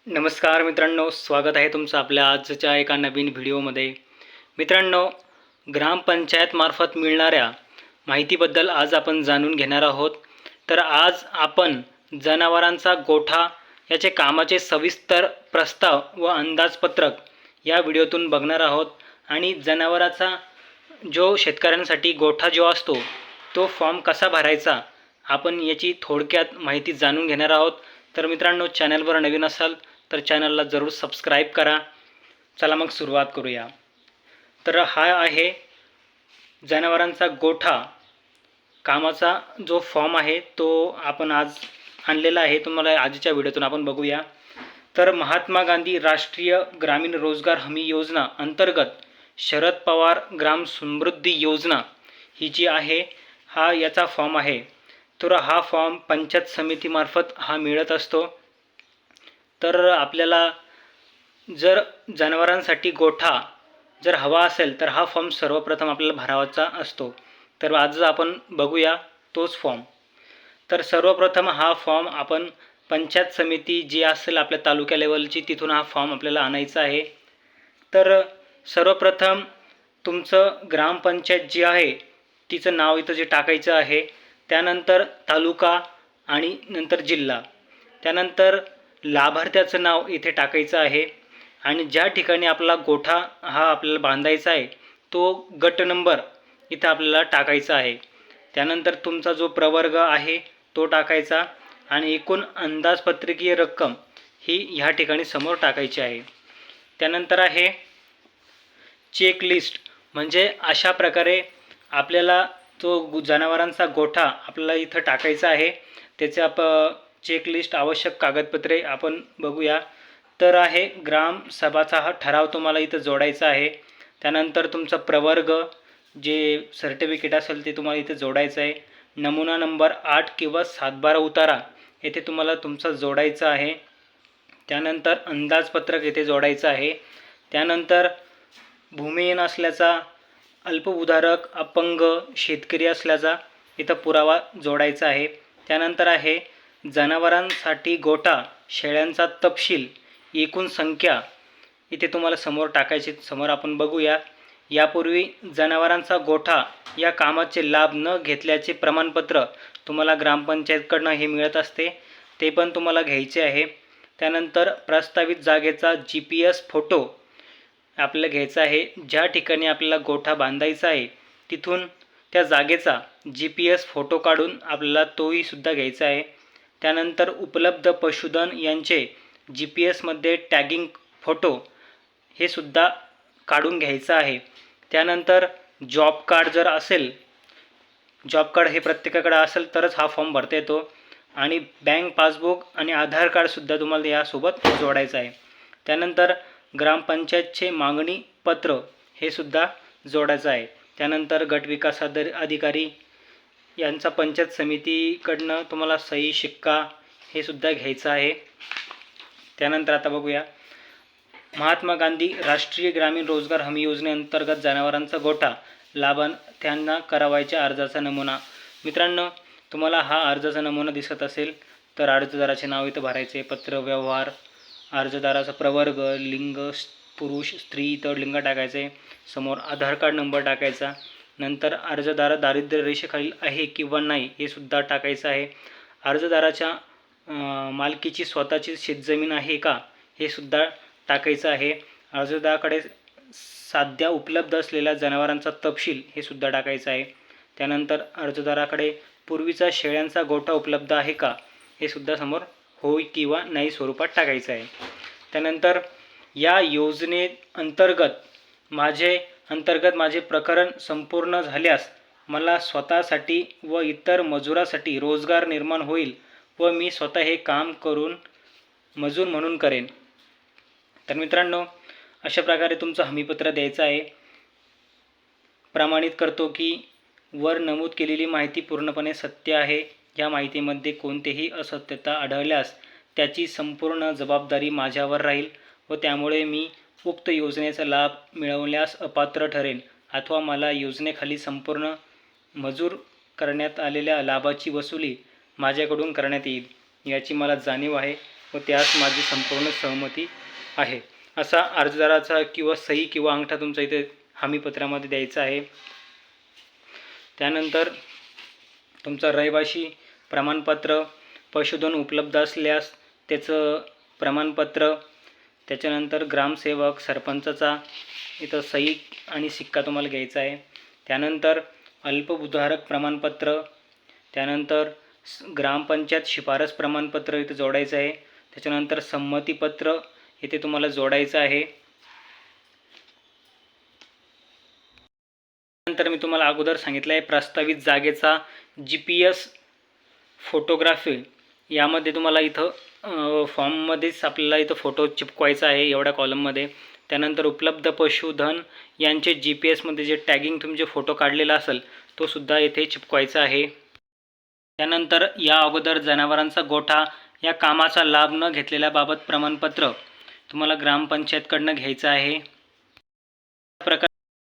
नमस्कार मित्रांनो, स्वागत आहे तुमचं आपल्या आजच्या एका नवीन व्हिडिओमध्ये. मित्रांनो, ग्रामपंचायतमार्फत मिळणाऱ्या माहितीबद्दल आज आपण जाणून घेणार आहोत. तर आज आपण जनावरांचा गोठा याचे कामाचे सविस्तर प्रस्ताव व अंदाजपत्रक या व्हिडिओतून बघणार आहोत. आणि जनावराचा जो शेतकऱ्यांसाठी गोठा जो असतो तो फॉर्म कसा भरायचा आपण याची थोडक्यात माहिती जाणून घेणार आहोत. तर मित्रांनो, चॅनलवर नवीन असाल तर चॅनलला जरूर सबस्क्राईब करा. चला मग सुरुवात करूया. तर हा आहे जनावरांचा गोठा कामाचा जो फॉर्म आहे तो आपण आज आणलेला आहे. तुम्हाला आजच्या व्हिडिओतून आपण बघूया. तर महात्मा गांधी राष्ट्रीय ग्रामीण रोजगार हमी योजना अंतर्गत शरद पवार ग्राम समृद्धी योजना ही जी आहे हा याचा फॉर्म आहे. तर हा फॉर्म पंचायत समितीमार्फत हा मिळत असतो. तर आपल्याला जर जनावरांसाठी गोठा जर हवा असेल तर हा फॉर्म सर्वप्रथम आपल्याला भरावाचा असतो. तर आज आपण बघूया तोच फॉर्म. तर सर्वप्रथम हा फॉर्म आपण पंचायत समिती जी असेल आपल्या तालुक्या लेवलची तिथून हा फॉर्म आपल्याला आणायचा आहे. तर सर्वप्रथम तुमचं ग्रामपंचायत जी आहे तिचं नाव इथं जे टाकायचं आहे, त्यानंतर तालुका आणि नंतर जिल्हा, त्यानंतर लाभार्थ्याचं नाव इथे टाकायचं आहे. आणि ज्या ठिकाणी आपला गोठा हा आपल्याला बांधायचा आहे तो गट नंबर इथं आपल्याला टाकायचा आहे. त्यानंतर तुमचा जो प्रवर्ग आहे तो टाकायचा आणि एकूण अंदाजपत्रकीय रक्कम ही ह्या ठिकाणी समोर टाकायची आहे. त्यानंतर आहे चेकलिस्ट, म्हणजे अशा प्रकारे आपल्याला तो जनावरांचा गोठा आपल्याला इथं टाकायचा आहे. त्याचे चेकलिस्ट आवश्यक कागदपत्रे आपण बघूया. तर आहे ग्रामसभाचा हा ठराव तुम्हाला इथं जोडायचा आहे. त्यानंतर तुमचा प्रवर्ग जे सर्टिफिकेट असेल ते तुम्हाला इथे जोडायचं आहे. नमुना नंबर 8 किंवा 7/12 उतारा येथे तुम्हाला तुमचा जोडायचा आहे. त्यानंतर अंदाजपत्रक येथे जोडायचं आहे. त्यानंतर भूमिहीन असल्याचा, अल्पभूधारक, अपंग, शेतकरी असल्याचा इथं पुरावा जोडायचा आहे. त्यानंतर आहे जनावरांसाठी गोठा शेळ्यांचा तपशील, एकूण संख्या इथे तुम्हाला समोर टाकायची. समोर आपण बघूया. यापूर्वी जनावरांचा गोठा या कामाचे लाभ न घेतल्याचे प्रमाणपत्र तुम्हाला ग्रामपंचायतकडनं हे मिळत असते, ते पण तुम्हाला घ्यायचे आहे. त्यानंतर प्रस्तावित जागेचा GPS फोटो आपल्याला घ्यायचा आहे. ज्या ठिकाणी आपल्याला गोठा बांधायचा आहे तिथून त्या जागेचा GPS फोटो काढून आपल्याला तोही सुद्धा घ्यायचा आहे. त्यानंतर उपलब्ध पशुधन यांचे GPS मध्ये टॅगिंग फोटो हे सुद्धा काढून घ्यायचं आहे. त्यानंतर जॉब कार्ड जर असेल, जॉब कार्ड हे प्रत्येकाकडे असेल तरच हा फॉर्म भरता येतो. आणि बँक पासबुक आणि आधार कार्डसुद्धा तुम्हाला यासोबत जोडायचं आहे. त्यानंतर ग्रामपंचायतचे मागणी पत्र हे सुद्धा जोडायचं आहे. त्यानंतर गट विकास अधिकारी यांचा पंचायत समितीकडनं तुम्हाला सही, शिक्का हे सुद्धा घ्यायचं आहे. त्यानंतर आता बघूया महात्मा गांधी राष्ट्रीय ग्रामीण रोजगार हमी योजनेअंतर्गत जनावरांचा गोठा लाभार्थ्यांना करावयाच्या अर्जाचा नमुना. मित्रांनो, तुम्हाला हा अर्जाचा नमुना दिसत असेल तर अर्जदाराचे नाव इथं भरायचे, पत्र व्यवहार, अर्जदाराचा प्रवर्ग, लिंग, पुरुष स्त्री इथं लिंग टाकायचे, समोर आधार कार्ड नंबर टाकायचा. नंतर अर्जदार दारिद्र्य रेषेखालील आहे किंवा नाही हे सुद्धा टाकायचं आहे. अर्जदाराच्या मालकीची स्वतःची शेतजमीन आहे का हे सुद्धा टाकायचं आहे. अर्जदाराकडे सध्या उपलब्ध असलेल्या जनावरांचा तपशील हे सुद्धा टाकायचं आहे. त्यानंतर अर्जदाराकडे पूर्वीचा शेळ्यांचा गोठा उपलब्ध आहे का हे सुद्धा समोर होय किंवा नाही स्वरूपात टाकायचं आहे. त्यानंतर या योजनेअंतर्गत माझे प्रकरण संपूर्ण झाल्यास मला स्वतःसाठी व इतर मजुरासाठी रोजगार निर्माण होईल व मी स्वतः हे काम करून मजूर म्हणून करेन. तर मित्रांनो, अशा प्रकारे तुमचं हमीपत्र द्यायचं आहे. प्रमाणित करतो की वर नमूद केलेली माहिती पूर्णपणे सत्य आहे. या माहितीमध्ये कोणतेही असत्यता आढळल्यास त्याची संपूर्ण जबाबदारी माझ्यावर राहील व त्यामुळे मी उक्त योजनेचा लाभ मिळवल्यास अपात्र ठरेन अथवा मला योजनेखाली संपूर्ण मंजूर करण्यात आलेल्या लाभाची वसुली माझ्याकडून करण्यात येईल याची मला जाणीव आहे. व त्यास माझी संपूर्ण सहमती आहे, असा अर्जदाराचा किंवा सही किंवा अंगठा तुमचा इथे हमीपत्रामध्ये द्यायचा आहे. त्यानंतर तुमचं रहिवासी प्रमाणपत्र, पशुधन उपलब्ध असल्यास त्याचं प्रमाणपत्र, त्याच्यानंतर ग्रामसेवक सरपंचाचा इथं सही आणि शिक्का तुम्हाला घ्यायचा आहे. त्यानंतर अल्पभूधारक प्रमाणपत्र, त्यानंतर ग्रामपंचायत शिफारस प्रमाणपत्र इथे जोडायचं आहे. त्याच्यानंतर संमतीपत्र इथे तुम्हाला जोडायचं आहे. नंतर मी तुम्हाला अगोदर सांगितलं आहे प्रस्तावित जागेचा GPS फोटोग्राफी, यामध्ये तुम्हाला इथं फॉर्ममध्येच आपल्याला इथं फोटो चिपकवायचा आहे एवढ्या कॉलममध्ये. त्यानंतर उपलब्ध पशुधन यांचे GPS मध्ये जे टॅगिंग तुमचे फोटो काढलेला असेल तो सुद्धा येथे चिपकवायचा आहे. त्यानंतर या अगोदर जनावरांचा गोठा या कामाचा लाभ न घेतलेल्याबाबत प्रमाणपत्र तुम्हाला ग्रामपंचायतकडनं घ्यायचं आहे.